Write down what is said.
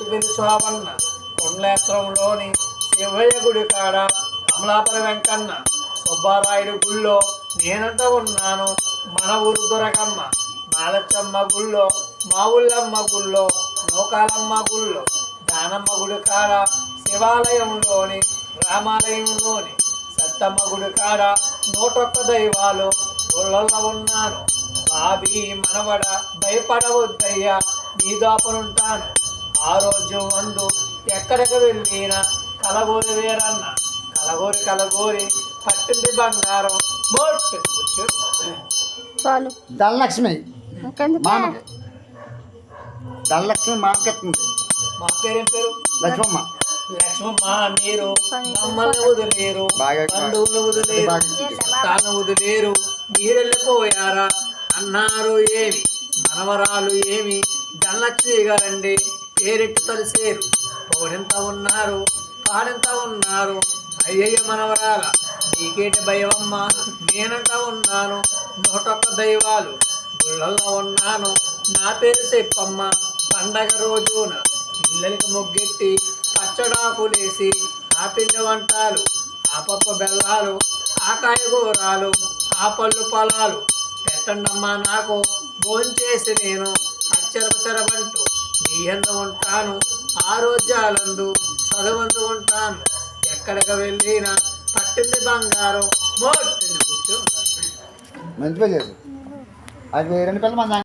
శోభన్న కొండేశ్వరంలోని శివయ్య గుడి కాడ అమలాపురం వెంకన్న సుబ్బారాయుడు గుళ్ళో నేనంట ఉన్నాను. మన ఊరు దొరకమ్మ బాలచమ్మ గుళ్ళో, మా ఊళ్ళమ్మ గుళ్ళో, నౌకాలమ్మ గుళ్ళో, దానమ్మ గుడి కాడ, శివాలయంలోని రామాలయంలోని సత్తమ్మ గుడి కాడ 101 దైవాలు గుళ్ళల్లో ఉన్నాను. బాబీ మనవడ భయపడవద్దయ్యా, నీ దాపనుంటాను. ఆరోగ్యం అందు ఎక్కడికి వెళ్ళినా కలగోరి వేరన్న, కలగోరి పట్టింది బంగారం చాలు. ధనలక్ష్మి మామకి, ధనలక్ష్మి మామకెత్తుంది. మా పేరేం పేరు? లక్ష్మమ్మ. లక్ష్మమ్మ మీరు మమ్మల్ని వదిలేరు, బంధువులు వదిలేరు, చుట్టాలను వదిలేరు, మీరెళ్ళిపోయారా అన్నారు. ఏమి మనవరాలు ఏమి ధనలక్ష్మి గారండి పేరెట్టు తలిసేరు. పౌడెంత ఉన్నారు, పాడెంత ఉన్నారు. అయ్యయ్య మనవరాల నీకేటి భయమమ్మ, నేనంట ఉన్నాను. 101 దైవాలు గుళ్ళల్లో ఉన్నాను. నా పేరు చెప్పమ్మ. పండగ రోజున ఇళ్ళకి ముగ్గెట్టి పచ్చడాకులేసి ఆ పిండి వంటలు, ఆ పప్పు బెల్లాలు, ఆ కాయగూరాలు, ఆ పళ్ళు పొలాలు పెట్టండమ్మా నాకు భోంచేసి నేను అచ్చరపచరబంటూ నీ ఎందు ఉంటాను. ఆరోగ్యాలందు చదువందు ఉంటాను. ఎక్కడికి వెళ్ళినా పట్టింది బంగారం మోట్టింది కూర్చో. మంచి పని చేసు. అది 2 పిల్లలు మన